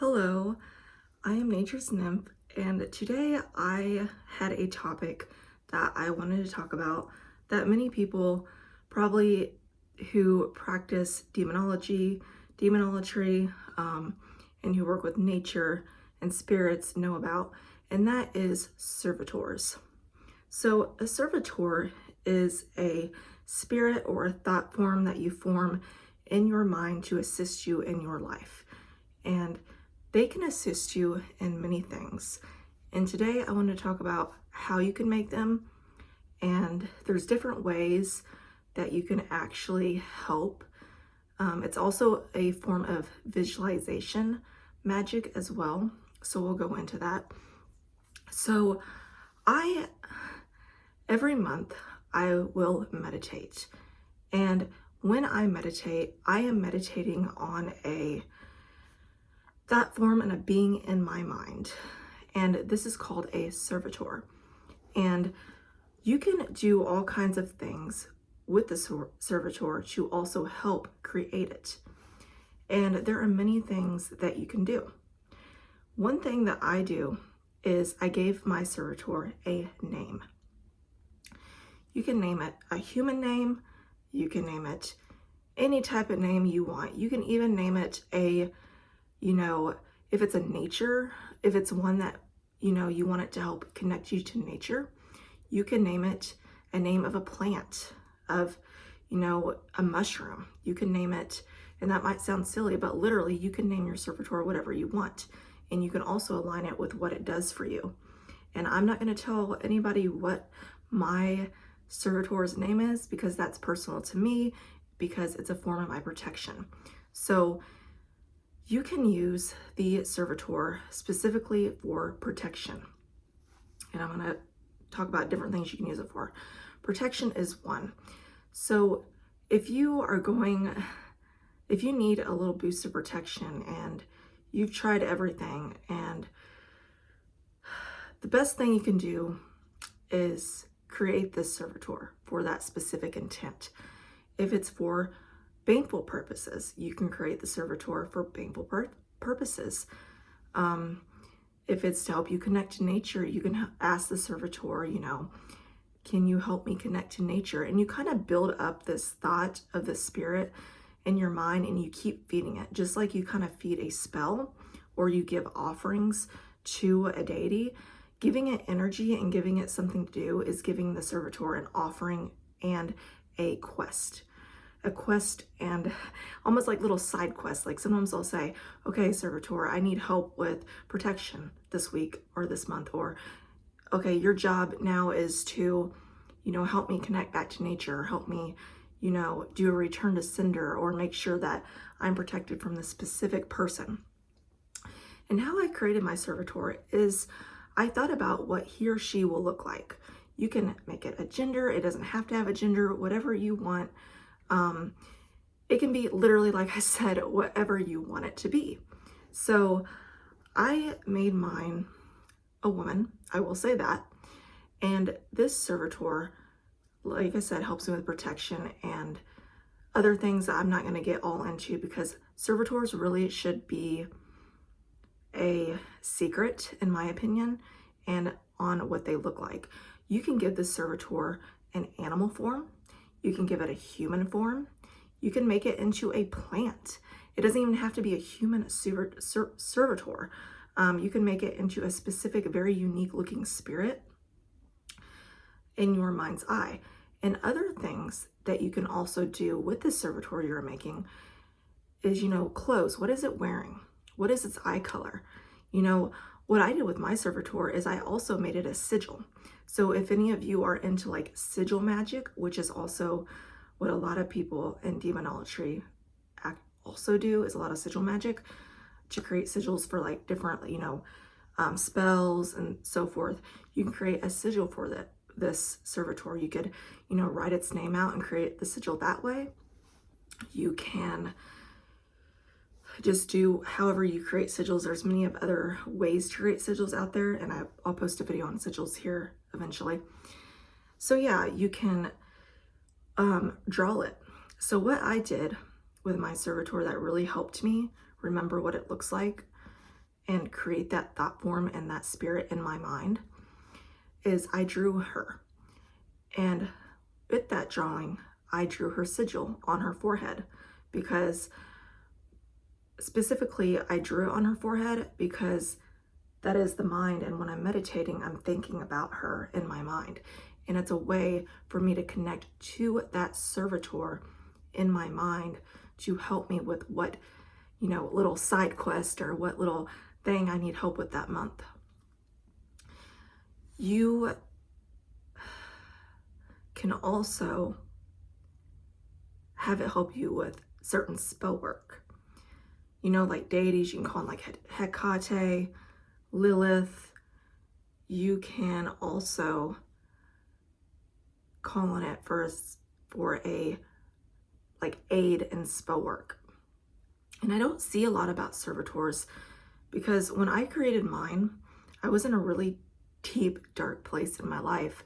Hello, I am Nature's Nymph, and today I had a topic that I wanted to talk about that many people probably who practice demonology, and who work with nature and spirits know about, and that is servitors. So, a servitor is a spirit or a thought form that you form in your mind to assist you in your life. And they can assist you in many things. And today I want to talk about how you can make them. And there's different ways that you can actually help. It's also a form of visualization magic as well. So we'll go into that. So every month I will meditate. And when I meditate, I am meditating on a that form and a being in my mind. And this is called a servitor. And you can do all kinds of things with the servitor to also help create it. And there are many things that you can do. One thing that I do is I gave my servitor a name. You can name it a human name. You can name it any type of name you want. You can even name it if it's a nature, if it's one that, you want it to help connect you to nature, you can name it a name of a plant, of, a mushroom. You can name it, and that might sound silly, but literally you can name your servitor whatever you want. And you can also align it with what it does for you. And I'm not going to tell anybody what my servitor's name is because that's personal to me, because it's a form of my protection. So you can use the servitor specifically for protection. And I'm going to talk about different things you can use it for. Protection is one. So if you need a little boost of protection and you've tried everything, and the best thing you can do is create this servitor for that specific intent. If it's for baneful purposes, you can create the servitor for baneful purposes. If it's to help you connect to nature, you can ask the servitor, can you help me connect to nature? And you kind of build up this thought of the spirit in your mind, and you keep feeding it, just like you kind of feed a spell or you give offerings to a deity. Giving it energy and giving it something to do is giving the servitor an offering and a quest and almost like little side quests. Like sometimes I'll say, okay, servitor, I need help with protection this week or this month, or okay, your job now is to, help me connect back to nature, help me, do a return to sender, or make sure that I'm protected from this specific person. And how I created my servitor is I thought about what he or she will look like. You can make it a gender. It doesn't have to have a gender, whatever you want. It can be literally, like I said, whatever you want it to be. So I made mine a woman, I will say that. And this servitor, like I said, helps me with protection and other things that I'm not going to get all into, because servitors really should be a secret, in my opinion, and on what they look like. You can give the servitor an animal form. You can give it a human form. You can make it into a plant. It doesn't even have to be a human servitor. You can make it into a specific, very unique looking spirit in your mind's eye. And other things that you can also do with the servitor you're making is, clothes. What is it wearing? What is its eye color? What I did with my servitor is I also made it a sigil. So if any of you are into like sigil magic, which is also what a lot of people in demonology also do, is a lot of sigil magic to create sigils for like different, spells and so forth. You can create a sigil for this servitor. You could, write its name out and create the sigil that way. You can just do however you create sigils. There's many of other ways to create sigils out there, and I'll post a video on sigils here eventually. So yeah, you can draw it. So what I did with my servitor that really helped me remember what it looks like and create that thought form and that spirit in my mind is I drew her. And with that drawing, I drew her sigil on her forehead, because specifically I drew it on her forehead because that is the mind. And when I'm meditating, I'm thinking about her in my mind. And it's a way for me to connect to that servitor in my mind to help me with what, little side quest or what little thing I need help with that month. You can also have it help you with certain spell work. Like deities, you can call them like Hecate, Lilith. You can also call on it for a like aid in spell work. And I don't see a lot about servitors because when I created mine, I was in a really deep, dark place in my life,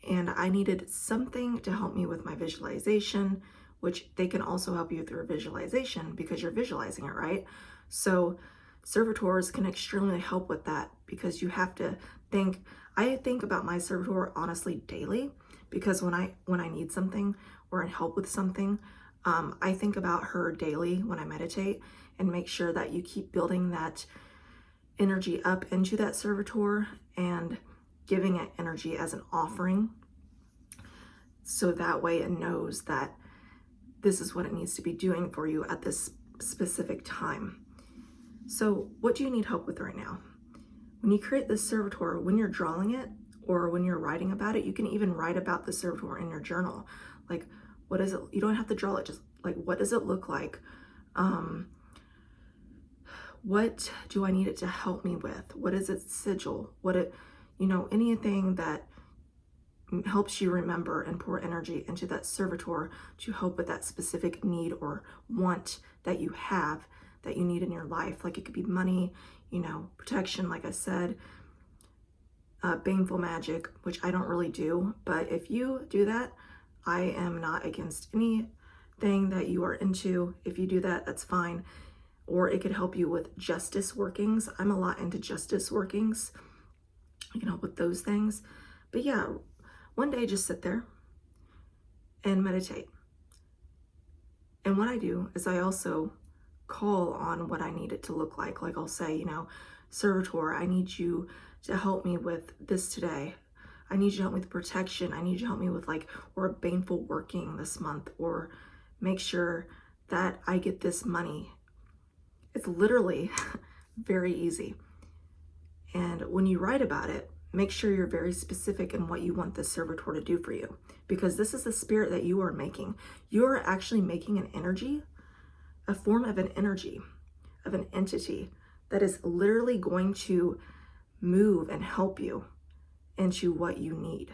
and I needed something to help me with my visualization, which they can also help you through visualization because you're visualizing it, right? So servitors can extremely help with that because you have to think. I think about my servitor honestly daily, because when I need something or help with something, I think about her daily when I meditate, and make sure that you keep building that energy up into that servitor and giving it energy as an offering, so that way it knows that this is what it needs to be doing for you at this specific time. So what do you need help with right now? When you create this servitor, when you're drawing it or when you're writing about it, you can even write about the servitor in your journal. Like, what is it? You don't have to draw it, just like, what does it look like? What do I need it to help me with? What is its sigil? Anything that helps you remember and pour energy into that servitor to help with that specific need or want that you have, that you need in your life. Like, it could be money, protection, like I said, baneful magic, which I don't really do, but if you do that, I am not against anything that you are into. If you do that, that's fine. Or it could help you with justice workings. I'm a lot into justice workings. You can help with those things. But yeah, one day just sit there and meditate. And what I do is I also call on what I need it to look like. Like, I'll say, servitor, I need you to help me with this today. I need you to help me with protection. I need you to help me with or a baneful working this month, or make sure that I get this money. It's literally very easy. And when you write about it, make sure you're very specific in what you want the servitor to do for you, because this is the spirit that you are making. You are actually making an energy, a form of an energy, of an entity that is literally going to move and help you into what you need.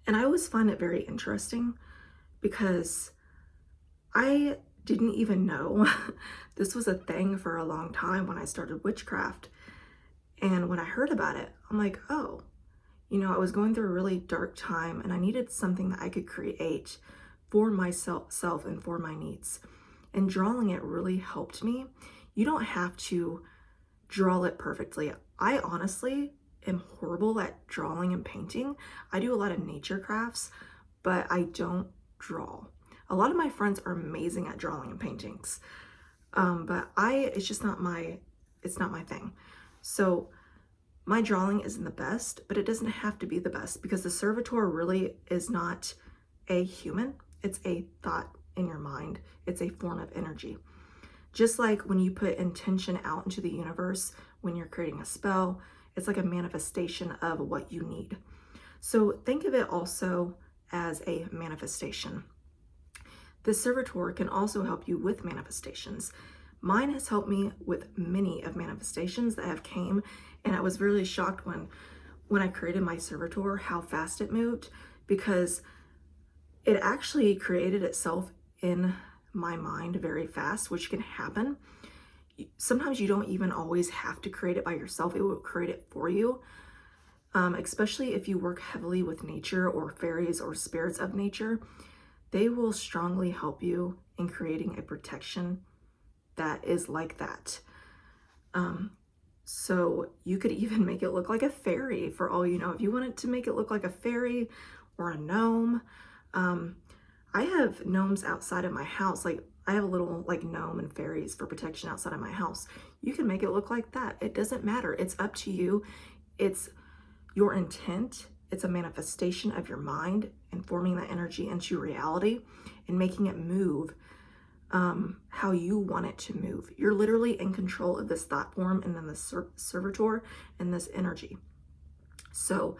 And I always find it very interesting because I didn't even know this was a thing for a long time when I started witchcraft. And when I heard about it, I'm like, oh, I was going through a really dark time and I needed something that I could create for myself and for my needs. And drawing it really helped me. You don't have to draw it perfectly. I honestly am horrible at drawing and painting. I do a lot of nature crafts, but I don't draw. A lot of my friends are amazing at drawing and paintings. But it's just not my thing. So my drawing isn't the best, but it doesn't have to be the best, because the servitor really is not a human. It's a thought in your mind. It's a form of energy. Just like when you put intention out into the universe, when you're creating a spell, it's like a manifestation of what you need. So think of it also as a manifestation. The servitor can also help you with manifestations. Mine has helped me with many of manifestations that have came, and I was really shocked when I created my servitor, how fast it moved, because it actually created itself in my mind very fast, which can happen. Sometimes you don't even always have to create it by yourself. It will create it for you, especially if you work heavily with nature or fairies or spirits of nature. They will strongly help you in creating a protection that is like that. So you could even make it look like a fairy for all you know. If you wanted to make it look like a fairy or a gnome, I have gnomes outside of my house. Like I have a little like gnome and fairies for protection outside of my house. You can make it look like that. It doesn't matter. It's up to you. It's your intent. It's a manifestation of your mind and forming that energy into reality and making it move how you want it to move. You're literally in control of this thought form and then the servitor and this energy. So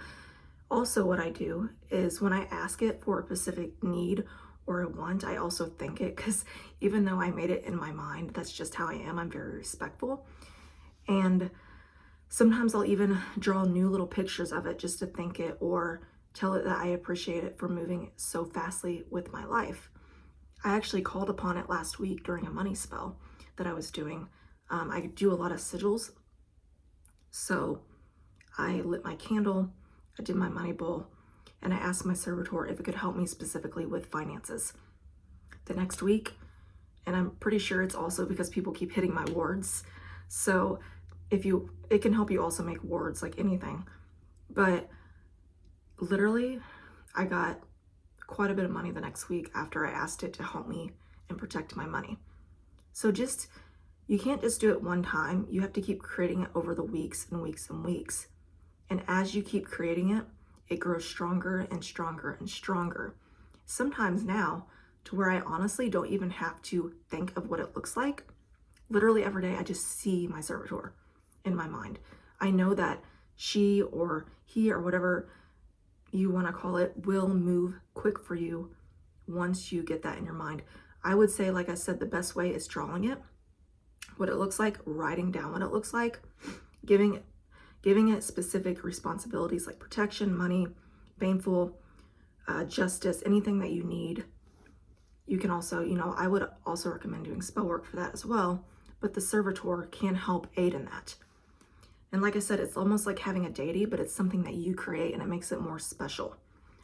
also what I do is when I ask it for a specific need or a want, I also think it, because even though I made it in my mind, that's just how I am. I'm very respectful. And sometimes I'll even draw new little pictures of it just to thank it or tell it that I appreciate it for moving so fastly with my life. I actually called upon it last week during a money spell that I was doing. I do a lot of sigils. So I lit my candle, I did my money bowl, and I asked my servitor if it could help me specifically with finances. The next week, and I'm pretty sure it's also because people keep hitting my wards. So it can help you also make wards like anything. But literally, I got quite a bit of money the next week after I asked it to help me and protect my money. So you can't just do it one time. You have to keep creating it over the weeks and weeks and weeks. And as you keep creating it, it grows stronger and stronger and stronger. Sometimes now, to where I honestly don't even have to think of what it looks like. Literally every day, I just see my servitor in my mind. I know that she or he or whatever you want to call it will move quick for you once you get that in your mind. I would say, like I said, the best way is drawing it, what it looks like, writing down what it looks like, giving it specific responsibilities like protection, money, baneful, justice, anything that you need. You can also, I would also recommend doing spell work for that as well, but the servitor can help aid in that. And like I said, it's almost like having a deity, but it's something that you create and it makes it more special.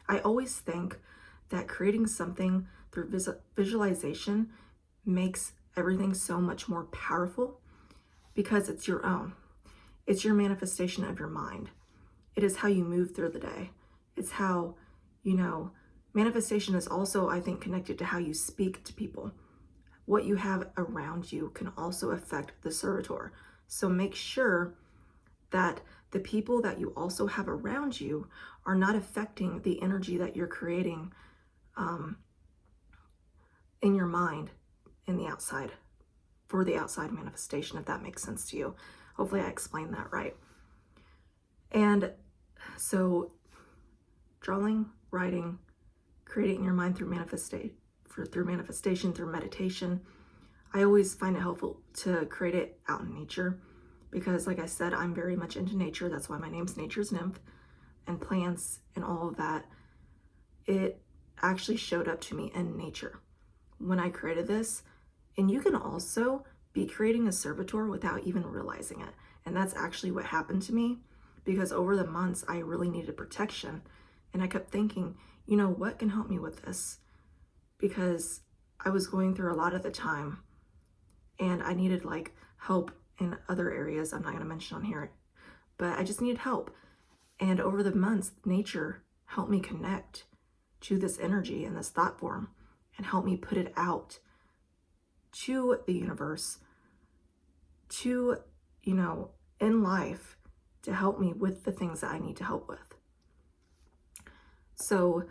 I always think that creating something through visualization makes everything so much more powerful because it's your own. It's your manifestation of your mind. It is how you move through the day. It's how, manifestation is also, I think, connected to how you speak to people. What you have around you can also affect the servitor. So make sure that the people that you also have around you are not affecting the energy that you're creating in your mind in the outside, for the outside manifestation, if that makes sense to you. Hopefully I explained that right. And so drawing, writing, creating in your mind through manifestation, through meditation. I always find it helpful to create it out in nature because, like I said, I'm very much into nature. That's why my name's Nature's Nymph, and plants and all of that. It actually showed up to me in nature when I created this. And you can also be creating a servitor without even realizing it. And that's actually what happened to me, because over the months I really needed protection. And I kept thinking, what can help me with this? Because I was going through a lot at the time and I needed like help in other areas I'm not going to mention on here, but I just needed help. And over the months, nature helped me connect to this energy and this thought form and help me put it out to the universe, to, in life, to help me with the things that I need to help with. So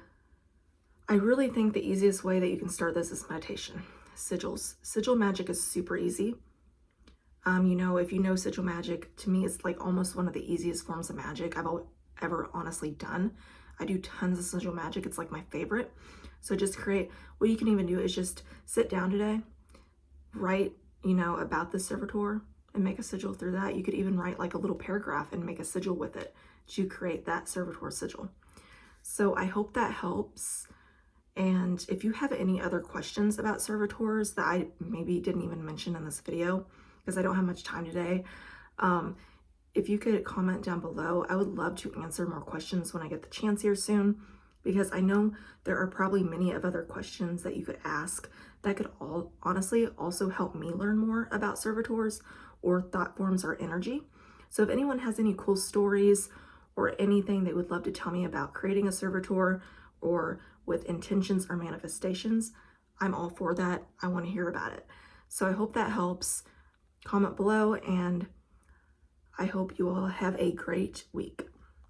I really think the easiest way that you can start this is meditation. Sigils. Sigil magic is super easy. If you know sigil magic, to me, it's like almost one of the easiest forms of magic I've ever honestly done. I do tons of sigil magic. It's like my favorite. So just what you can even do is just sit down today, write, about the servitor and make a sigil through that. You could even write like a little paragraph and make a sigil with it to create that servitor sigil. So I hope that helps. And if you have any other questions about servitors that I maybe didn't even mention in this video, because I don't have much time today, if you could comment down below, I would love to answer more questions when I get the chance here soon, because I know there are probably many of other questions that you could ask that could honestly also help me learn more about servitors, or thought forms are energy. So if anyone has any cool stories or anything they would love to tell me about creating a servitor or with intentions or manifestations, I'm all for that. I want to hear about it. So I hope that helps. Comment below, and I hope you all have a great week.